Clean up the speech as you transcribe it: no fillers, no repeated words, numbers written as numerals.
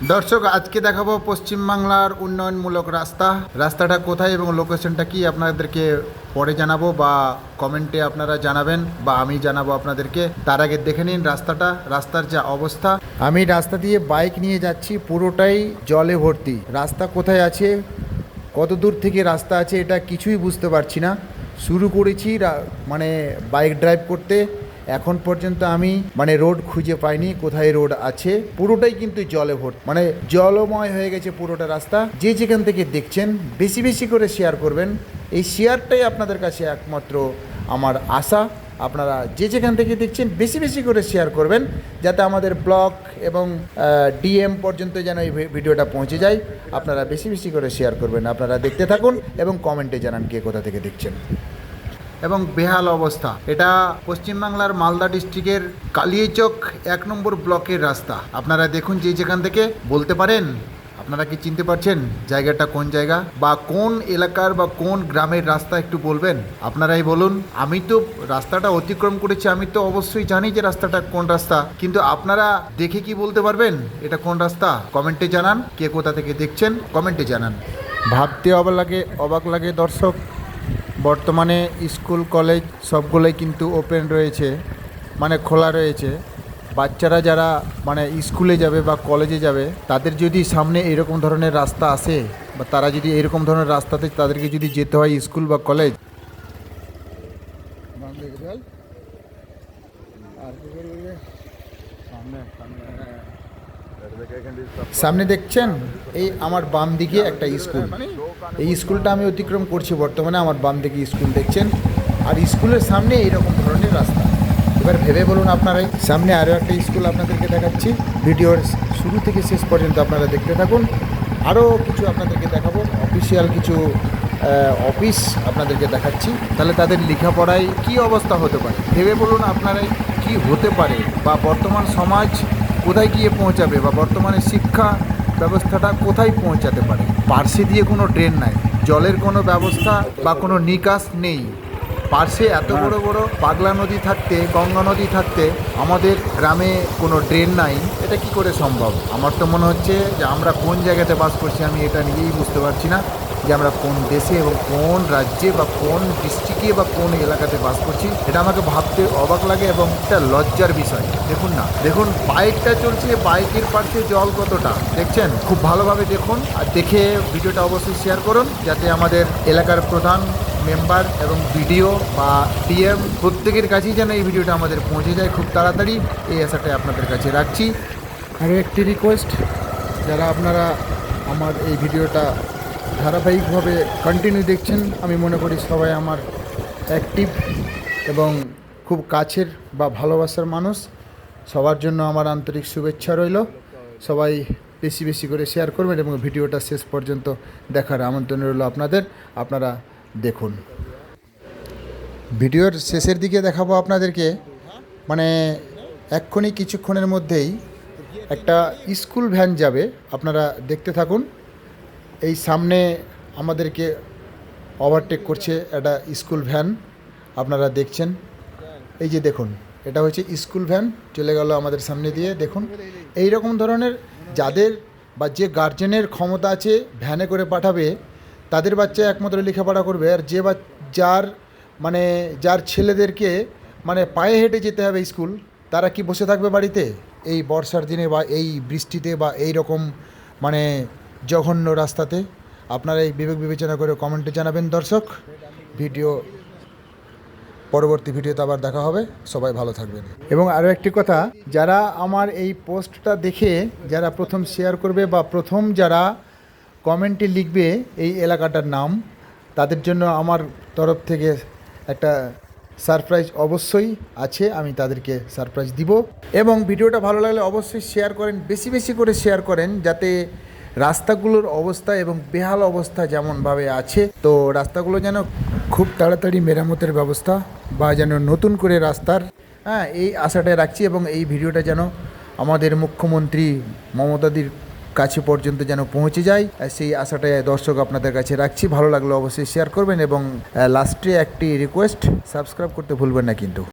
দর্শক আজকে দেখাবো পশ্চিমবাংলার উন্নয়নমূলক রাস্তাটা কোথায় এবং লোকেশনটা কি আপনাদেরকে পরে জানাবো বা কমেন্টে আপনারা জানাবেন বা আমি জানাবো আপনাদেরকে। তার আগে দেখে নিন রাস্তার যা অবস্থা। আমি রাস্তা দিয়ে বাইক নিয়ে যাচ্ছি, পুরোটাই জলে ভর্তি। রাস্তা কোথায় আছে, কত দূর থেকে রাস্তা আছে এটা কিছুই বুঝতে পারছি না। শুরু করেছি মানে বাইক ড্রাইভ করতে, এখন পর্যন্ত আমি রোড খুঁজে পাইনি, কোথায় রোড আছে। পুরোটাই কিন্তু জলে ভর্তি, জলময় হয়ে গেছে পুরোটা রাস্তা। যে যেখান থেকে দেখছেন বেশি বেশি করে শেয়ার করবেন, এই শেয়ারটাই আপনাদের কাছে একমাত্র আমার আশা। আপনারা যে যেখান থেকে দেখছেন বেশি বেশি করে শেয়ার করবেন, যাতে আমাদের ব্লগ এবং ডিএম পর্যন্ত যেন এই ভিডিওটা পৌঁছে যায়। আপনারা বেশি বেশি করে শেয়ার করবেন। আপনারা দেখতে থাকুন এবং কমেন্টে জানান কে কোথা থেকে দেখছেন। এবং বেহাল অবস্থা, এটা পশ্চিমবাংলার মালদা ডিস্ট্রিক্টের কালিয়াচক 1 নম্বর ব্লকের রাস্তা। আপনারা দেখুন, যে যেখান থেকে বলতে পারেন, আপনারা কি চিনতে পারছেন জায়গাটা কোন জায়গা বা কোন এলাকার বা কোন গ্রামের রাস্তা, একটু বলবেন? আপনারাই বলুন। আমি তো রাস্তাটা অতিক্রম করেছি, আমি তো অবশ্যই জানি যে রাস্তাটা কোন রাস্তা, কিন্তু আপনারা দেখে কি বলতে পারবেন এটা কোন রাস্তা? কমেন্টে জানান, কে কোথা থেকে দেখছেন কমেন্টে জানান। ভাবতে অবাক লাগে দর্শক, বর্তমানে স্কুল কলেজ সবগুলোই কিন্তু ওপেন রয়েছে, খোলা রয়েছে। বাচ্চারা যারা স্কুলে যাবে বা কলেজে যাবে, তাদের যদি সামনে এরকম ধরনের রাস্তা আসে বা তারা যদি এরকম ধরনের রাস্তাতে তাদেরকে যদি যেতে হয় স্কুল বা কলেজ, সামনে দেখছেন এই আমার বাম দিকে একটা স্কুল, এই স্কুলটা আমি অতিক্রম করছি বর্তমানে। আমার বাম দিকে স্কুল দেখছেন, আর স্কুলের সামনে এইরকম ধরনের রাস্তা। এবার ভেবে বলুন আপনারাই। সামনে আরও একটা স্কুল আপনাদেরকে দেখাচ্ছি, ভিডিওর শুরু থেকে শেষ পর্যন্ত আপনারা দেখতে থাকুন। আরও কিছু আপনাদেরকে দেখাবো, অফিসিয়াল কিছু অফিস আপনাদেরকে দেখাচ্ছি। তাহলে তাদের লেখাপড়ায় কি অবস্থা হতে পারে ভেবে বলুন আপনারাই, কি হতে পারে বা বর্তমান সমাজ কোথায় গিয়ে পৌঁছাবে বা বর্তমানে শিক্ষা ব্যবস্থাটা কোথায় পৌঁছাতে পারে। পার্শ্বে দিয়ে কোনো ড্রেন নাই, জলের কোনো ব্যবস্থা বা কোনো নিকাশ নেই। পার্শ্বে এত বড় বড় পাগলা নদী থাকতে, গঙ্গা নদী থাকতে, আমাদের গ্রামে কোনো ড্রেন নাই, এটা কি করে সম্ভব? আমার তো মনে হচ্ছে যে আমরা কোন জায়গাতে বাস করছি, আমি এটা নিজেই বুঝতে পারছি না যে আমরা কোন দেশে এবং কোন রাজ্যে বা কোন ডিস্ট্রিক্টে বা কোন এলাকাতে বাস করছি। এটা আমাকে ভাবতে অবাক লাগে এবং একটা লজ্জার বিষয়। দেখুন না, দেখুন বাইকটা চলছে, বাইকের পাশে জল কতটা দেখছেন, খুব ভালোভাবে দেখুন। আর দেখে ভিডিওটা অবশ্যই শেয়ার করুন, যাতে আমাদের এলাকার প্রধান মেম্বার এবং বিডিও বা ডিএম প্রত্যেকের কাছেই যেন এই ভিডিওটা আমাদের পৌঁছে যায় খুব তাড়াতাড়ি, এই আশাটাই আপনাদের কাছে রাখছি। আরও একটি রিকোয়েস্ট, যারা আপনারা আমার এই ভিডিওটা ধারাবাহিকভাবে কন্টিনিউ দেখছেন, আমি মনে করি সবাই আমার অ্যাক্টিভ এবং খুব কাছের বা ভালোবাসার মানুষ। সবার জন্য আমার আন্তরিক শুভেচ্ছা রইল। সবাই বেশি বেশি করে শেয়ার করবেন এবং ভিডিওটা শেষ পর্যন্ত দেখার আমন্ত্রণ রইল আপনাদের। আপনারা দেখুন। ভিডিওর শেষের দিকে দেখাবো আপনাদেরকে, এক্ষুনি কিছুক্ষণের মধ্যেই একটা স্কুল ভ্যান যাবে, আপনারা দেখতে থাকুন। এই সামনে আমাদেরকে ওভারটেক করছে একটা স্কুল ভ্যান, আপনারা দেখছেন। এই যে দেখুন, এটা হচ্ছে স্কুল ভ্যান, চলে গেল আমাদের সামনে দিয়ে। দেখুন, এই রকম ধরনের যাদের বা যে গার্জেনের ক্ষমতা আছে ভ্যানে করে পাঠাবে, তাদের বাচ্চা একমাত্র লেখাপড়া করবে। আর যার ছেলেদেরকে পায়ে হেঁটে যেতে হবে স্কুল, তারা কি বসে থাকবে বাড়িতে এই বর্ষার দিনে বা এই বৃষ্টিতে বা এই রকম জঘন্য রাস্তাতে? আপনারা এই বিবেক বিবেচনা করে কমেন্টে জানাবেন দর্শক। পরবর্তী ভিডিওতে আবার দেখা হবে, সবাই ভালো থাকবেন। এবং আরও একটি কথা, যারা আমার এই পোস্টটা দেখে যারা প্রথম শেয়ার করবে বা প্রথম যারা কমেন্টে লিখবে এই এলাকাটার নাম, তাদের জন্য আমার তরফ থেকে একটা সারপ্রাইজ অবশ্যই আছে, আমি তাদেরকে সারপ্রাইজ দিব। এবং ভিডিওটা ভালো লাগলে অবশ্যই শেয়ার করেন, বেশি বেশি করে শেয়ার করেন, যাতে রাস্তাগুলোর অবস্থা এবং বেহাল অবস্থা যেমনভাবে আছে, তো রাস্তাগুলো যেন খুব তাড়াতাড়ি মেরামতের ব্যবস্থা বা যেন নতুন করে রাস্তার এই আশাটাই রাখছি। এবং এই ভিডিওটা যেন আমাদের মুখ্যমন্ত্রী মমতাদির কাছে পর্যন্ত যেন পৌঁছে যায়, সেই আশাটাই দর্শক আপনাদের কাছে রাখছি। ভালো লাগলে অবশ্যই শেয়ার করবেন এবং লাস্টে একটি রিকোয়েস্ট, সাবস্ক্রাইব করতে ভুলবেন না কিন্তু।